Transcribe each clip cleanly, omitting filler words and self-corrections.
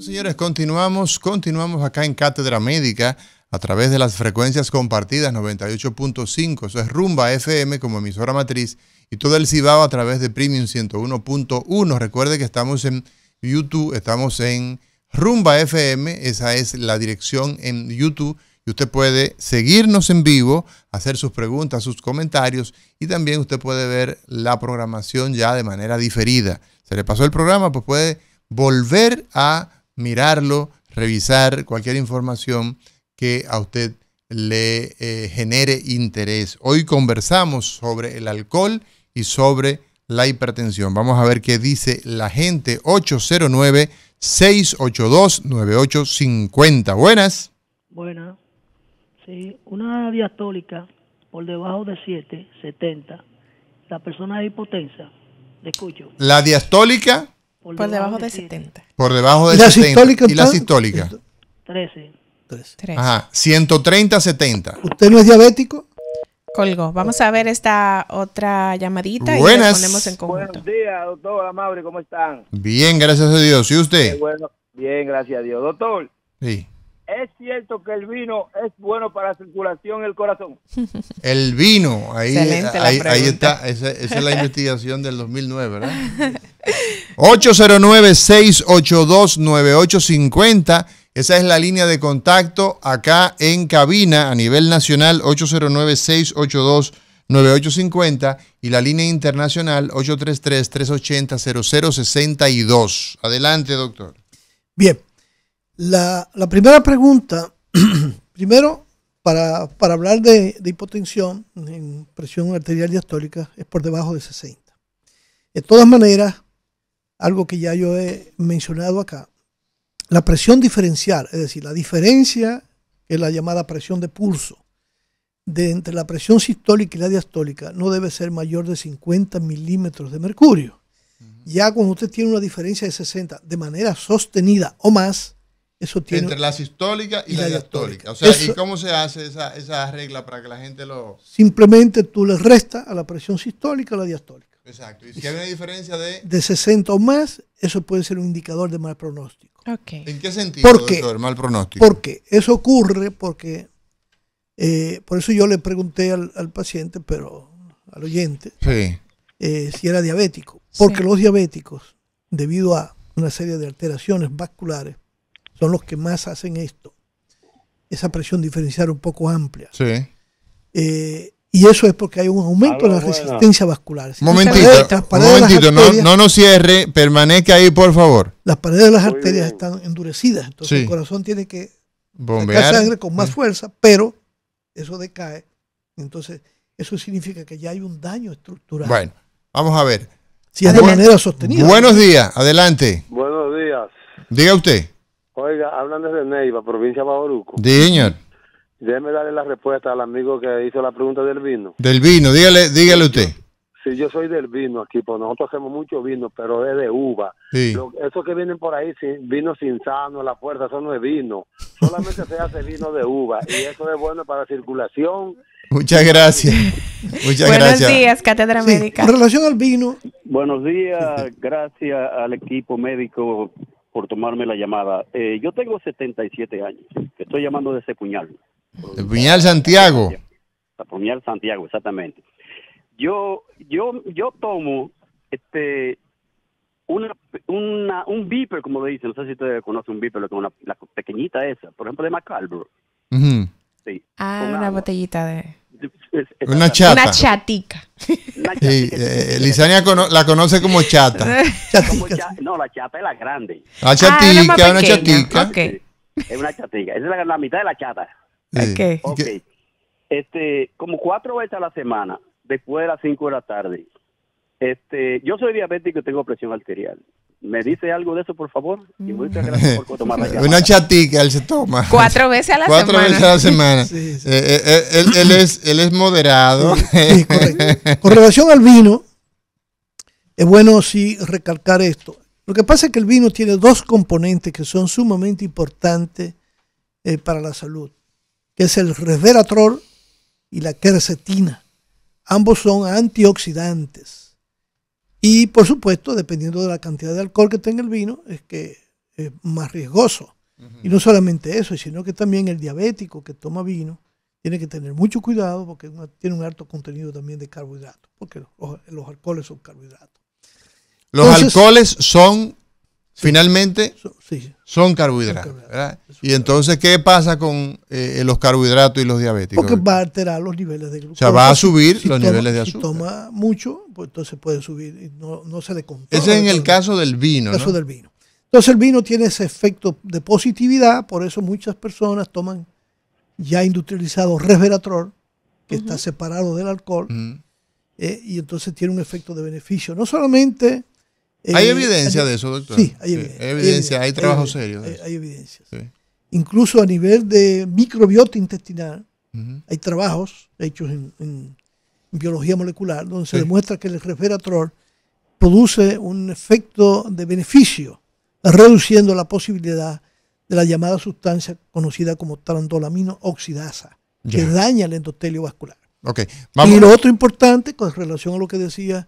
Señores, continuamos acá en Cátedra Médica a través de las frecuencias compartidas 98.5, eso es Rumba FM como emisora matriz, y todo el Cibao a través de Premium 101.1. Recuerde que estamos en YouTube, estamos en Rumba FM, esa es la dirección en YouTube, y usted puede seguirnos en vivo, hacer sus preguntas, sus comentarios, y también usted puede ver la programación ya de manera diferida. Se le pasó el programa, pues puede volver a mirarlo, revisar cualquier información que a usted le genere interés. Hoy conversamos sobre el alcohol y sobre la hipertensión. Vamos a ver qué dice la gente. 809-682-9850. Buenas. Buenas. Sí, una diastólica por debajo de 770. La persona es hipotensa. Le escucho. La diastólica por debajo de 70. Por debajo de ¿Y la 70. sistólica? ¿Y la sistólica? 13. Ajá, 130-70. ¿Usted no es diabético? Colgó. Vamos a ver esta otra llamadita. Buenas. Y respondemos en conjunto. Buenos días, doctor Amaury, ¿cómo están? Bien, gracias a Dios. ¿Y usted? Qué bueno. Bien, gracias a Dios. Doctor, Sí. ¿es cierto que el vino es bueno para la circulación y el corazón? El vino, ahí Excelente está, esa es la investigación del 2009, ¿verdad? 809-682-9850, esa es la línea de contacto acá en cabina a nivel nacional, 809-682-9850, y la línea internacional, 833-380-0062. Adelante, doctor. Bien. La primera pregunta, primero, para hablar de hipotensión en presión arterial diastólica, es por debajo de 60. De todas maneras, algo que ya yo he mencionado acá, la presión diferencial, es decir, la diferencia que es la llamada presión de pulso, de entre la presión sistólica y la diastólica, no debe ser mayor de 50 milímetros de mercurio. Ya cuando usted tiene una diferencia de 60 de manera sostenida o más, eso tiene... Entre la sistólica y la diastólica. O sea, ¿y cómo se hace esa regla para que la gente lo...? Simplemente tú le restas a la presión sistólica a la diastólica. Exacto. Y si hay una diferencia de 60 o más, eso puede ser un indicador de mal pronóstico. Okay. ¿En qué sentido, ¿Por doctor, mal pronóstico? Porque eso ocurre porque, por eso yo le pregunté al paciente, pero al oyente, Sí. Si era diabético. Porque Sí. los diabéticos, debido a una serie de alteraciones vasculares, son los que más hacen esto. Esa presión diferencial un poco amplia. Sí. Y eso es porque hay un aumento de la resistencia vascular. Un momentito, no nos cierre, permanezca ahí, por favor. Las paredes de las arterias están endurecidas, entonces el corazón tiene que bombear sacar sangre con más fuerza, pero eso decae. Entonces, eso significa que ya hay un daño estructural. Bueno, vamos a ver. Si es de manera sostenida. Buenos días, adelante. Buenos días. Diga usted. Oiga, hablan desde Neiva, provincia de Bauruco. Señor. Déjeme darle la respuesta al amigo que hizo la pregunta del vino. Del vino, dígale usted. Sí, yo soy del vino aquí, pues nosotros hacemos mucho vino, pero es de uva. Sí. Eso que vienen por ahí, vino sin sano, la fuerza, eso no es vino. Solamente se hace vino de uva y eso es bueno para la circulación. Muchas gracias. Muchas Buenos gracias. días, Cátedra Médica. En relación al vino. Buenos días, gracias al equipo médico por tomarme la llamada. Yo tengo 77 años, estoy llamando de Cepuñal. El Puñal Santiago. Puñal Santiago, exactamente. Yo tomo un Beeper, como le dicen, no sé si usted conoce un Beeper, la pequeñita esa, por ejemplo de Macalbro. Uh-huh. Sí, una botellita de... Una chata. Una chatica. Sí, Lisania la conoce como chata. No, la chata es la grande. La chatica, una chatica. Okay. Es una chatica, esa es la mitad de la chata. Sí. Okay. Como 4 veces a la semana, después de las 5 de la tarde. Yo soy diabético y tengo presión arterial. ¿Me dice algo de eso, por favor? Y muchas gracias por tomar la llamada. Una chatica, él se toma. 4 veces a la semana. 4 veces a la semana. Sí. Él es moderado. Sí, correcto. Con relación al vino, es bueno sí recalcar esto. Lo que pasa es que el vino tiene 2 componentes que son sumamente importantes para la salud, que es el resveratrol y la quercetina. Ambos son antioxidantes. Y por supuesto, dependiendo de la cantidad de alcohol que tenga el vino, es que más riesgoso. Y no solamente eso, sino que también el diabético que toma vino tiene que tener mucho cuidado porque tiene un alto contenido también de carbohidratos, porque los alcoholes son carbohidratos. Los Entonces, alcoholes son, finalmente, sí, son carbohidratos, ¿verdad? Y entonces, ¿qué pasa con los carbohidratos y los diabéticos? porque va a alterar los niveles de glucosa. O sea, va a subir los niveles de Si azúcar. toma mucho, pues entonces puede subir y no se le controla. Ese es en el caso del vino, caso ¿no? del vino. Entonces el vino tiene ese efecto de positividad, por eso muchas personas toman ya industrializado resveratrol, que está separado del alcohol, y entonces tiene un efecto de beneficio. No solamente... ¿Hay evidencia de eso, doctor? Sí, hay evidencia. Hay trabajo serio de eso. Hay evidencias. Sí. Incluso a nivel de microbiota intestinal, hay trabajos hechos en biología molecular donde se demuestra que el resveratrol produce un efecto de beneficio, reduciendo la posibilidad de la llamada sustancia conocida como trandolamino oxidasa, que daña el endotelio vascular. Okay. Vamos. Y lo otro importante con relación a lo que decía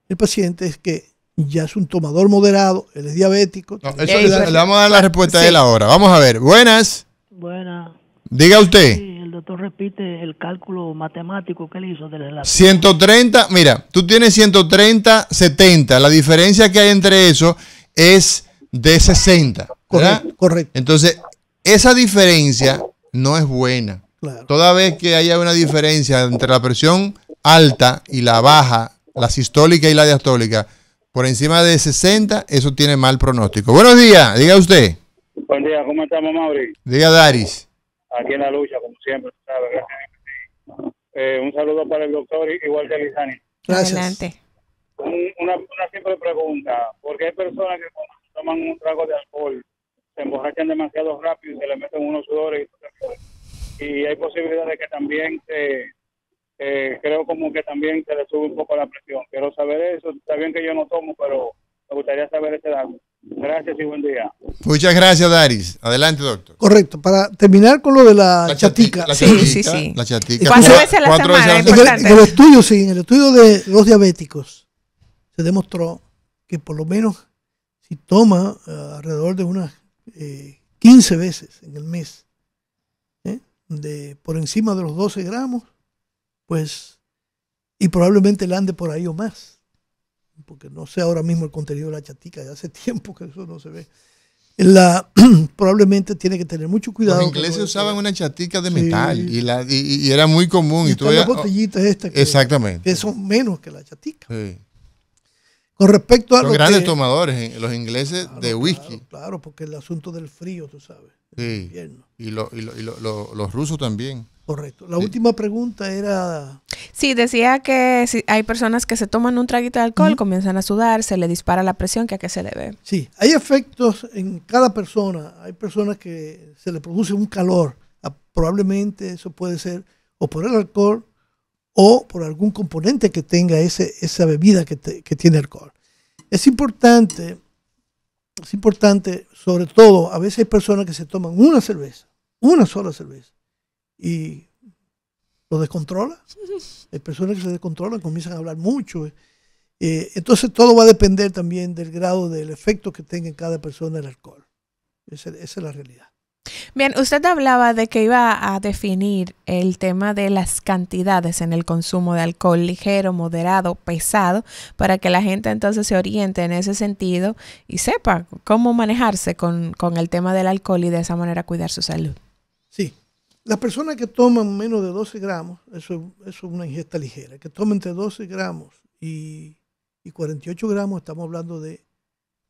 el paciente es que ya es un tomador moderado, él es diabético. No, le vamos a dar la respuesta a él ahora. Vamos a ver. Buenas. Buenas. Diga usted. Sí, el doctor repite el cálculo matemático que él hizo de la 130, mira, tú tienes 130, 70. La diferencia que hay entre eso es de 60. ¿Verdad? Correcto. Entonces, esa diferencia no es buena. Claro. Toda vez que haya una diferencia entre la presión alta y la baja, la sistólica y la diastólica, por encima de 60, eso tiene mal pronóstico. Buenos días, diga usted. Buen día, ¿cómo estamos, Mauri? Diga Daris. Aquí en la lucha, como siempre, ¿sabes? Gracias. Un saludo para el doctor igual que Lizani. Gracias. Adelante. Una simple pregunta. ¿Por qué hay personas que cuando toman un trago de alcohol se emborrachan demasiado rápido y se le meten unos sudores? Y hay posibilidad de que también creo como que también se le sube un poco la presión. Quiero saber eso. Está bien que yo no tomo, pero me gustaría saber ese dato. Gracias y buen día. Muchas gracias, Daris. Adelante, doctor. Correcto. Para terminar con lo de la chatica. La Sí, chatica, sí, sí. La chatica. 4 veces a la semana, En importante. el estudio, sí, en el estudio de los diabéticos se demostró que por lo menos si toma alrededor de unas 15 veces en el mes, de por encima de los 12 gramos, pues, y probablemente le ande por ahí o más, porque no sé ahora mismo el contenido de la chatica, ya hace tiempo que eso no se ve. Probablemente tiene que tener mucho cuidado. Los ingleses usaban una chatica de Sí. metal y era muy común. Y Y tú están las veías- botellitas estas Exactamente. que son menos que la chatica. Sí. Con respecto a Son lo grandes que, tomadores, los ingleses, Claro, de whisky. Claro, porque el asunto del frío, tú sabes. el Sí. invierno. Y los rusos también. Correcto. La última pregunta era... Sí, decía que si hay personas que se toman un traguito de alcohol, comienzan a sudar, se le dispara la presión, ¿que a qué se debe? Sí, hay efectos en cada persona. Hay personas que se le produce un calor. Probablemente eso puede ser o por el alcohol o por algún componente que tenga esa bebida que tiene alcohol. Es importante, sobre todo, a veces hay personas que se toman una sola cerveza, y lo descontrola. Hay personas que se descontrolan, comienzan a hablar mucho. Entonces todo va a depender también del grado del efecto que tenga en cada persona el alcohol. Esa es la realidad. Bien, usted hablaba de que iba a definir el tema de las cantidades en el consumo de alcohol, ligero, moderado, pesado, para que la gente entonces se oriente en ese sentido y sepa cómo manejarse con el tema del alcohol y de esa manera cuidar su salud. Sí. Las personas que toman menos de 12 gramos, eso es una ingesta ligera. Que tomen entre 12 gramos y 48 gramos, estamos hablando de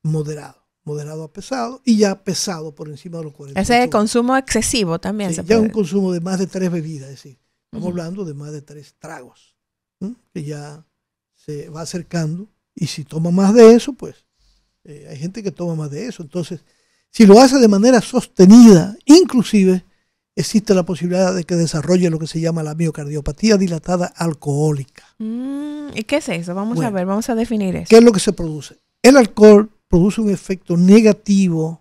moderado a pesado, y ya pesado por encima de los 48 Ese gramos. consumo excesivo también Sí, se ya puede. un consumo de más de 3 bebidas, es decir, estamos hablando de más de 3 tragos, que ya se va acercando, y si toma más de eso, pues hay gente que toma más de eso. Entonces, si lo hace de manera sostenida, inclusive existe la posibilidad de que desarrolle lo que se llama la miocardiopatía dilatada alcohólica. ¿Y qué es eso? Vamos a Bueno. ver, vamos a definir eso. ¿Qué es lo que se produce? El alcohol produce un efecto negativo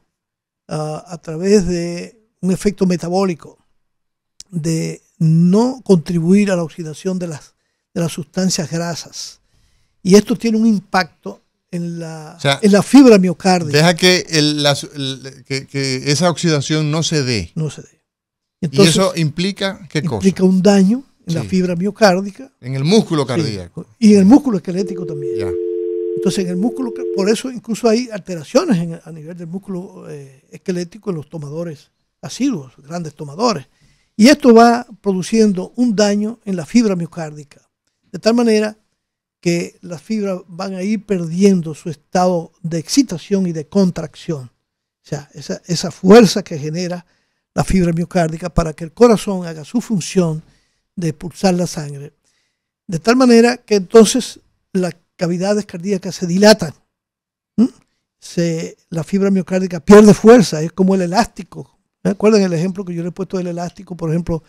a través de un efecto metabólico de no contribuir a la oxidación de las sustancias grasas. Y esto tiene un impacto O sea, en la fibra miocárdica. Deja que, que esa oxidación no se dé. No se dé. Entonces, ¿y eso implica qué cosa? Implica un daño en la fibra miocárdica. En el músculo cardíaco. Sí, y en el músculo esquelético también. Ya. Entonces, en el músculo, por eso incluso hay alteraciones a nivel del músculo esquelético en los tomadores asiduos, grandes tomadores. Y esto va produciendo un daño en la fibra miocárdica, de tal manera que las fibras van a ir perdiendo su estado de excitación y de contracción. O sea, esa fuerza que genera la fibra miocárdica para que el corazón haga su función de expulsar la sangre. De tal manera que entonces las cavidades cardíacas se dilatan. La fibra miocárdica pierde fuerza, es como el elástico. ¿Me acuerdan el ejemplo que yo le he puesto del elástico, por ejemplo,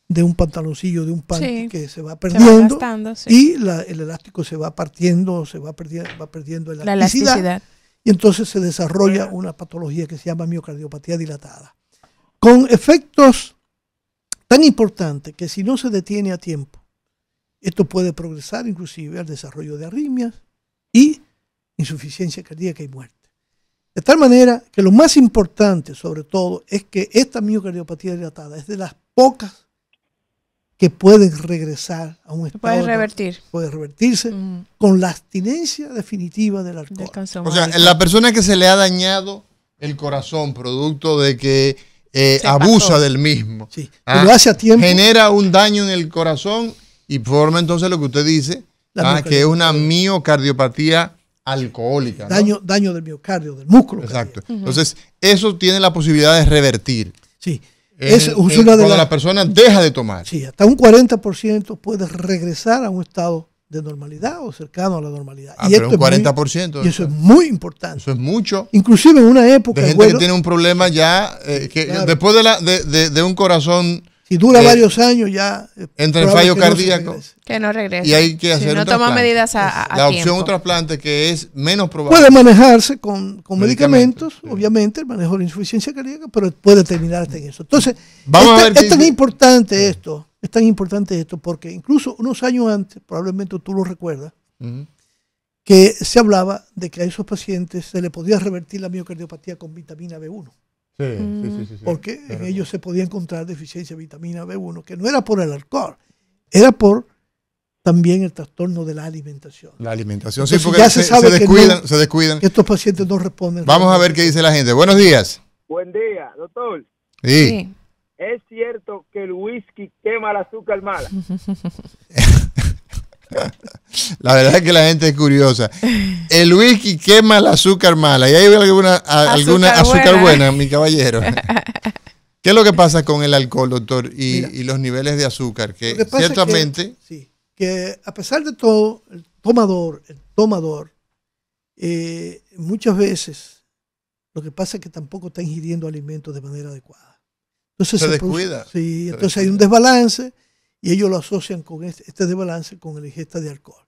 de un pantaloncillo, de un panty que se va perdiendo, se va gastando, y el elástico se va partiendo, va perdiendo elasticidad, y entonces se desarrolla una patología que se llama miocardiopatía dilatada, con efectos tan importantes que si no se detiene a tiempo, esto puede progresar inclusive al desarrollo de arritmias y insuficiencia cardíaca y muerte. De tal manera que lo más importante, sobre todo, es que esta miocardiopatía dilatada es de las pocas que pueden regresar a un estado. Puede revertirse con la abstinencia definitiva del alcohol. O sea, la persona que se le ha dañado el corazón producto de que abusa del mismo, lo hace a tiempo, genera un daño en el corazón y forma entonces lo que usted dice, que es una miocardiopatía alcohólica. Daño del miocardio, del músculo. Exacto. Entonces, eso tiene la posibilidad de revertir. Sí. Cuando la persona deja de tomar. Sí, hasta un 40% puede regresar a un estado de normalidad o cercano a la normalidad. Y pero un 40%. Y eso es muy importante. Eso es mucho. Inclusive en una época... De gente que tiene un problema ya, después de un corazón... Si dura varios años ya... Entra en fallo cardíaco. Que no regrese. Y hay que hacer un trasplante. No toma medidas a tiempo. La opción un trasplante que es menos probable. Puede manejarse con medicamentos, obviamente, el manejo de la insuficiencia cardíaca, pero puede terminar hasta en eso. Entonces, es tan importante esto porque incluso unos años antes, probablemente tú lo recuerdas, que se hablaba de que a esos pacientes se le podía revertir la miocardiopatía con vitamina B1. Sí. Porque en ellos se podía encontrar deficiencia de vitamina B1, que no era por el alcohol, era por también el trastorno de la alimentación. La alimentación, entonces, sí, porque se descuidan. Que estos pacientes no responden. Vamos a ver qué dice la gente. Buenos días. Buen día, doctor. Sí. ¿Es cierto que el whisky quema el azúcar mala? La verdad es que la gente es curiosa. El whisky quema el azúcar mala. ¿Y hay alguna azúcar buena, mi caballero? ¿Qué es lo que pasa con el alcohol, doctor, y los niveles de azúcar? Que ciertamente... Que a pesar de todo, el tomador, muchas veces lo que pasa es que tampoco está ingiriendo alimentos de manera adecuada. Entonces se descuida. Entonces hay un desbalance y ellos lo asocian con este desbalance con la ingesta de alcohol.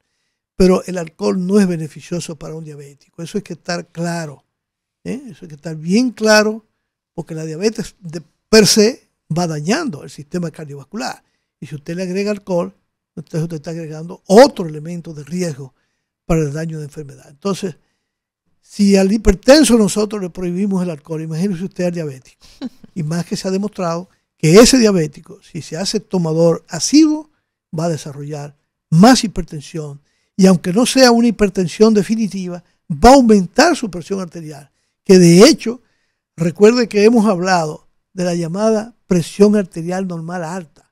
Pero el alcohol no es beneficioso para un diabético. Eso hay que estar claro. Eso hay que estar bien claro, porque la diabetes per se va dañando el sistema cardiovascular. Y si usted le agrega alcohol, entonces usted está agregando otro elemento de riesgo para el daño de enfermedad. Entonces, si al hipertenso nosotros le prohibimos el alcohol, imagínese usted al diabético. Y más que se ha demostrado que ese diabético, si se hace tomador asiduo, va a desarrollar más hipertensión. Y aunque no sea una hipertensión definitiva, va a aumentar su presión arterial. Que de hecho, recuerde que hemos hablado de la llamada presión arterial normal alta,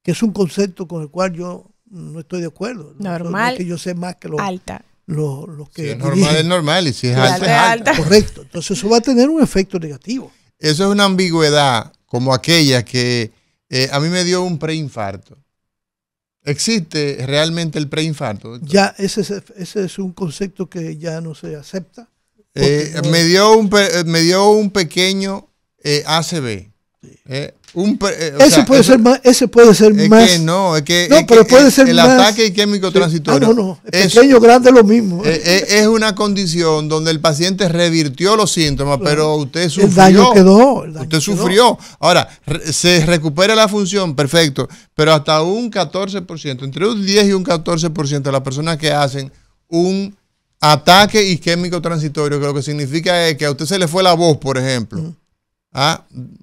que es un concepto con el cual yo no estoy de acuerdo. Normal, no que yo sé más que alta. Los que si es normal, es normal, y si es alta, es alta. Correcto. Entonces eso va a tener un efecto negativo. Eso es una ambigüedad como aquella que a mí me dio un preinfarto. ¿Existe realmente el preinfarto, doctor? Ya, ese es un concepto que ya no se acepta. Me dio un pequeño ACV. Ese puede ser más. Pero puede ser el ataque isquémico transitorio. Pequeño, grande, lo mismo. Es una condición donde el paciente revirtió los síntomas, claro, pero usted sufrió. El daño quedó. Usted sufrió. Ahora, se recupera la función, perfecto, pero hasta un 14%, entre un 10 y un 14% de las personas que hacen un ataque isquémico transitorio, que lo que significa es que a usted se le fue la voz, por ejemplo.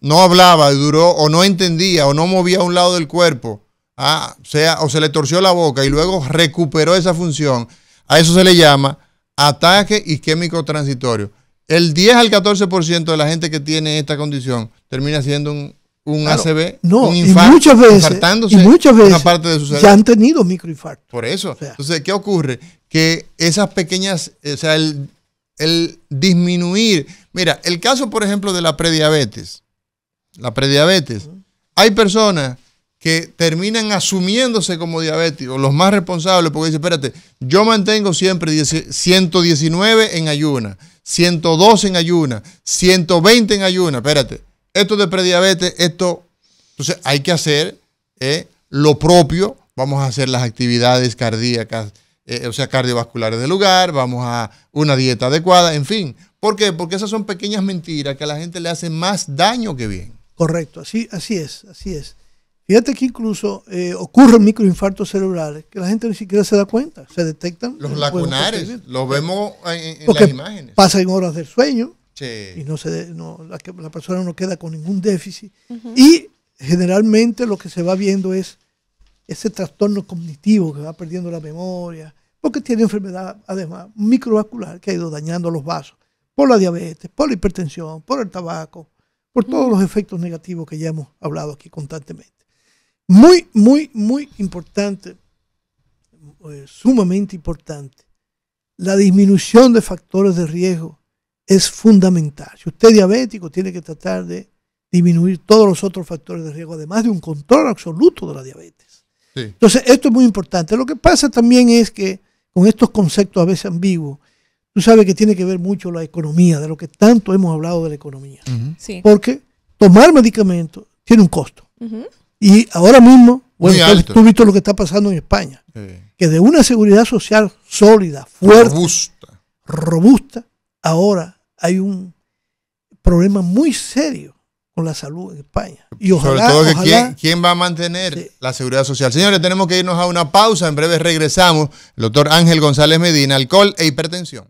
No hablaba y duró, o no entendía, o no movía a un lado del cuerpo, o se le torció la boca y luego recuperó esa función. A eso se le llama ataque isquémico transitorio. El 10 al 14% de la gente que tiene esta condición termina siendo un ACV, un infarto, y muchas veces una parte de su cerebro. Ya han tenido microinfarto. Por eso. O sea, entonces, ¿qué ocurre? Que esas pequeñas, o sea, el disminuir. Mira, el caso, por ejemplo, de la prediabetes. La prediabetes. Hay personas que terminan asumiéndose como diabéticos, los más responsables, porque dicen, espérate, yo mantengo siempre 119 en ayuna, 102 en ayuna, 120 en ayuna, espérate. Esto de prediabetes, entonces hay que hacer lo propio, vamos a hacer las actividades cardíacas, cardiovasculares del lugar, vamos a una dieta adecuada, en fin. ¿Por qué? Porque esas son pequeñas mentiras que a la gente le hacen más daño que bien. Correcto, así es. Fíjate que incluso ocurren microinfartos cerebrales que la gente ni siquiera se da cuenta, se detectan. Los lacunares, los vemos en las imágenes. Pasa en horas del sueño. Sí. Y la persona no queda con ningún déficit. Y generalmente lo que se va viendo es ese trastorno cognitivo que va perdiendo la memoria, porque tiene enfermedad, además, microvascular que ha ido dañando los vasos, por la diabetes, por la hipertensión, por el tabaco, por todos los efectos negativos que ya hemos hablado aquí constantemente. Muy, muy, muy importante, sumamente importante, la disminución de factores de riesgo es fundamental. Si usted es diabético, tiene que tratar de disminuir todos los otros factores de riesgo, además de un control absoluto de la diabetes. Sí. Entonces, esto es muy importante. Lo que pasa también es que con estos conceptos a veces ambiguos, tú sabes que tiene que ver mucho la economía, de lo que tanto hemos hablado de la economía. Sí. Porque tomar medicamentos tiene un costo. Y ahora mismo, bueno, tú has visto lo que está pasando en España, que de una seguridad social sólida, fuerte, robusta, ahora hay un problema muy serio con la salud en España. Y ojalá, sobre todo que ¿quién va a mantener la seguridad social? Señores, tenemos que irnos a una pausa. En breve regresamos. El doctor Ángel González Medina, alcohol e hipertensión.